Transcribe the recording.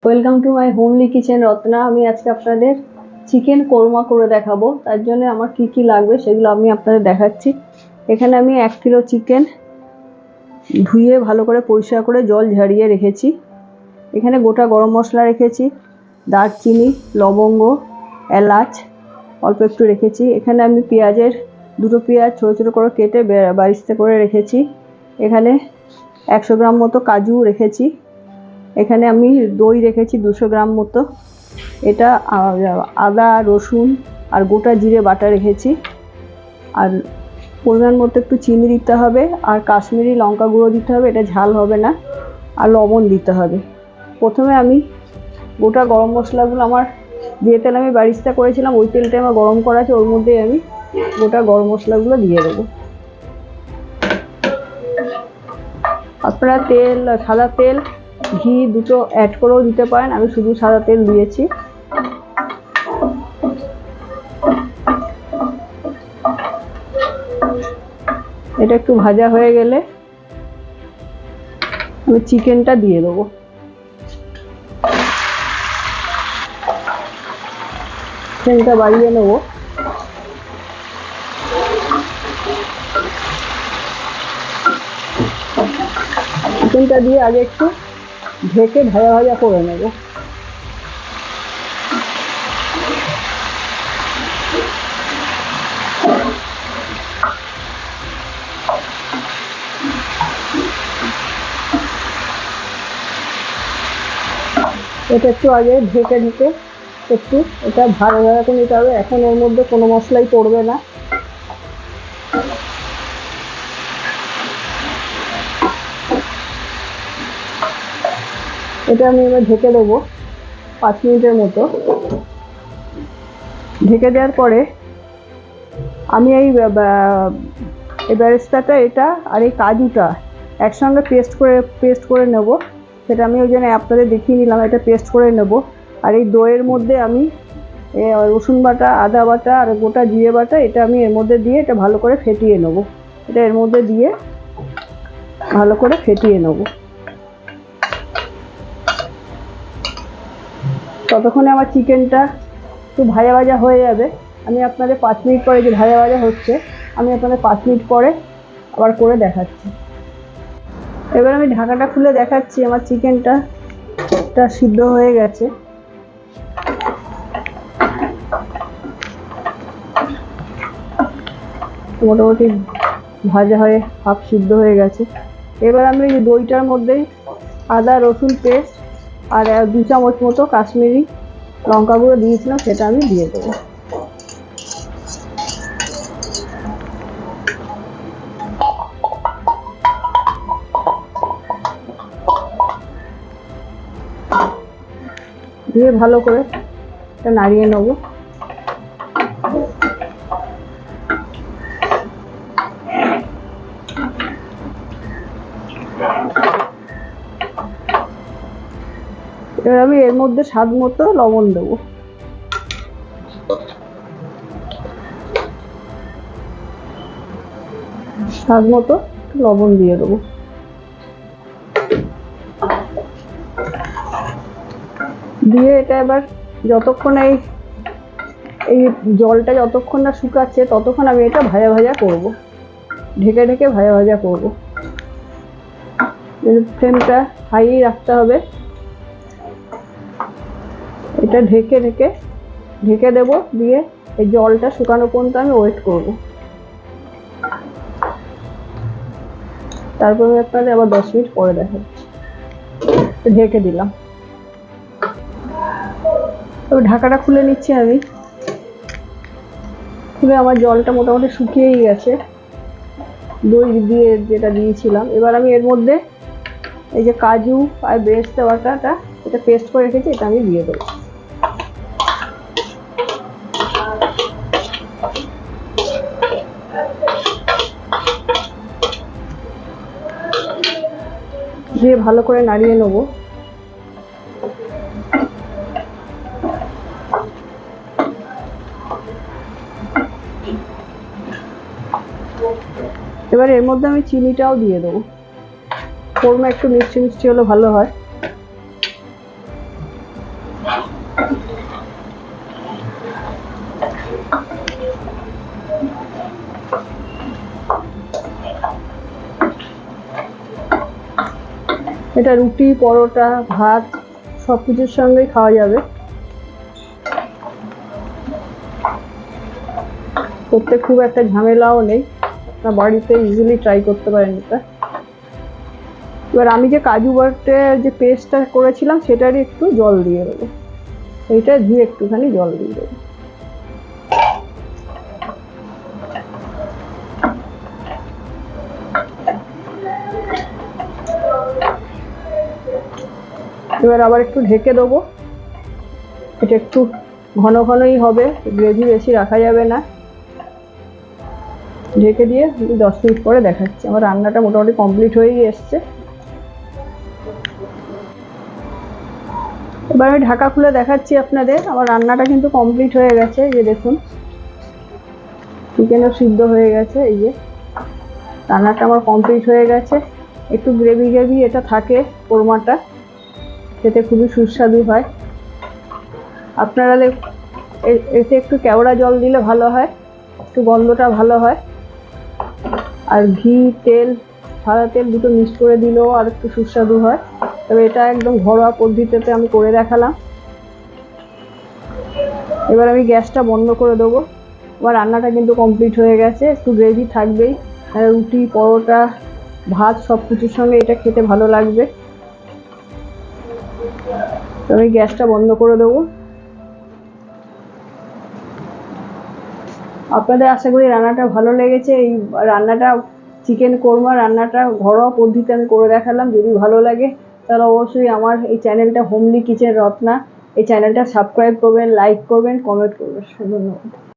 Welcome to my homely kitchen Ratna. আমি আজকে আপনাদের চিকেন কোরমা করে দেখাবো। তার জন্য আমার কি কি লাগবে সেগুলো আমি আপনাদের দেখাচ্ছি। এখানে আমি 1 কিলো চিকেন ধুয়ে ভালো করে পরিষ্কার করে জল ঝরিয়ে রেখেছি। এখানে গোটা গরম মশলা রেখেছি, দারচিনি, লবঙ্গ, এলাচ অল্প একটু রেখেছি। এখানে আমি দুটো পেঁয়াজ ছোটো ছোটো করে কেটে বারিস্তা করে রেখেছি। এখানে 100 গ্রাম মতো কাজু রেখেছি। এখানে আমি দই রেখেছি 200 গ্রাম মতো। এটা আদা, রসুন আর গোটা জিরে বাটা রেখেছি। আর পরিমাণ মতো একটু চিনি দিতে হবে, আর কাশ্মীরি লঙ্কা গুঁড়ো দিতে হবে, এটা ঝাল হবে না। আর লবণ দিতে হবে। প্রথমে আমি গোটা গরম মশলাগুলো যে তেল আমি বারিস্তা করেছিলাম ওই তেলটা আমার গরম করা আছে, ওর মধ্যে আমি গোটা গরম মশলাগুলো দিয়ে দেবো। আপনারা সাদা তেল, ঘি দুটো অ্যাড করেও দিতে পারেন, আমি শুধু সাদা তেল দিয়েছি। এটা একটু ভাজা হয়ে গেলে আমি চিকেনটা দিয়ে দেবো। চিকেনটা বাড়িয়ে নেবো। চিকেনটা দিয়ে আগে একটু ঢেকে ভাজা ভাজা করে নেব। এটা একটু আগে ঢেকে একটু এটা ভাজা ভাজা করে নিতে হবে। এখন এর মধ্যে কোনো মশলাই পড়বে না। এটা আমি এবার ঢেকে দেবো 5 মিনিটের মতো। ঢেকে দেওয়ার পরে আমি এই বেরেস্তাটা এটা আর এই কাজুটা একসঙ্গে পেস্ট করে নেব। সেটা আমি ওই জন্য আপনাদের দেখিয়ে নিলাম, এটা পেস্ট করে নেব। আর এই দইয়ের মধ্যে আমি রসুন বাটা, আদা বাটা আর গোটা জিরে বাটা এটা আমি এর মধ্যে দিয়ে এটা ভালো করে ফেটিয়ে নেব। এটা এর মধ্যে দিয়ে ভালো করে ফেটিয়ে নেব। ততক্ষণে আমার চিকেনটা একটু ভাজা ভাজা হয়ে যাবে। আমি আপনাদের 5 মিনিট পরে, যে ভাজা ভাজা হচ্ছে, আমি আপনাদের 5 মিনিট পরে আবার করে দেখাচ্ছি। এবার আমি ঢাকাটা খুলে দেখাচ্ছি। আমার চিকেনটা সিদ্ধ হয়ে গেছে। মোটামুটি ভাজা হয়ে হাফ সিদ্ধ হয়ে গেছে। এবার আমি এই দইটার মধ্যে আদা রসুন পেস্ট আর 2 চামচ মতো কাশ্মীরি লঙ্কা গুঁড়ো দিয়েছিলাম, সেটা আমি দিয়ে দেবো। দিয়ে ভালো করে এটা নাড়িয়ে নেব। এবার আমি এর মধ্যে স্বাদ মতো লবণ দেবো। স্বাদ মতো লবণ দিয়ে দেবো। দিয়ে এটা এবার যতক্ষণ এই জলটা যতক্ষণ না শুকাচ্ছে ততক্ষণ আমি এটা ভাজা ভাজা করব। ঢেকে ঢেকে ভাজা ভাজা করব। ফ্লেমটা হাই রাখতে হবে। এটা ঢেকে দেবো। দিয়ে এই জলটা শুকানো পর্যন্ত আমি ওয়েট করব। তারপর আমি আপনাদের আবার 10 মিনিট পরে দেখাচ্ছি। ঢেকে দিলাম। তবে ঢাকাটা খুলে নিচ্ছি আমি। খুলে আমার জলটা মোটামুটি শুকিয়েই গেছে, দই দিয়ে যেটা দিয়েছিলাম। এবার আমি এর মধ্যে এই যে কাজু আর বেরেস্তা বাটাটা এটা পেস্ট করে রেখেছি, এটা আমি দিয়ে দেবো। দিয়ে ভালো করে নাড়িয়ে নেব। এবার এর মধ্যে আমি চিনিটাও দিয়ে দেবো। কোরমা একটু মিষ্টি মিষ্টি হলে ভালো হয়। এটা রুটি, পরোটা, ভাত সব কিছুর সঙ্গেই খাওয়া যাবে। করতে খুব একটা ঝামেলাও নেই, আপনার বাড়িতে ইজিলি ট্রাই করতে পারেন এটা। এবার আমি যে কাজু বাটের যে পেস্টটা করেছিলাম সেটারই একটু জল দিয়ে দেবো, এইটা ধুয়ে একটুখানি জল দিয়ে দেবো। এবার আবার একটু ঢেকে দেবো, এটা একটু ঘন ঘনই হবে, গ্রেভি বেশি রাখা যাবে না। ঢেকে দিয়ে 10 মিনিট পরে দেখাচ্ছি। আমার রান্নাটা মোটামুটি কমপ্লিট হয়েই এসছে। এবার আমি ঢাকা খুলে দেখাচ্ছি আপনাদের, আমার রান্নাটা কিন্তু কমপ্লিট হয়ে গেছে। এই যে দেখুন, চিকেনও সিদ্ধ হয়ে গেছে। এই যে রান্নাটা আমার কমপ্লিট হয়ে গেছে। একটু গ্রেভি গ্রেভি এটা থাকে, কোরমাটা খেতে খুবই সুস্বাদু হয়। আপনারা এতে একটু কেওড়া জল দিলে ভালো হয়, একটু গন্ধটা ভালো হয়। আর ঘি, তেল, সাদা তেল দুটো মিক্স করে দিলেও আর একটু সুস্বাদু হয়। তবে এটা একদম ঘরোয়া পদ্ধতিতে আমি করে দেখালাম। এবার আমি গ্যাসটা বন্ধ করে দেবো। আমার রান্নাটা কিন্তু কমপ্লিট হয়ে গেছে। একটু গ্রেভি থাকবেই, রুটি, পরোটা, ভাত সব কিছুর সঙ্গে এটা খেতে ভালো লাগবে। তো আমি গ্যাসটা বন্ধ করে দেবো। আপনাদের আশা করি রান্নাটা ভালো লেগেছে। এই রান্নাটা চিকেন কোরমা রান্নাটা ঘরোয়া পদ্ধতিতে আমি করে দেখালাম। যদি ভালো লাগে তাহলে অবশ্যই আমার এই চ্যানেলটা হোমলি কিচেন রত্না, এই চ্যানেলটা সাবস্ক্রাইব করবেন, লাইক করবেন, কমেন্ট করবেন। ধন্যবাদ।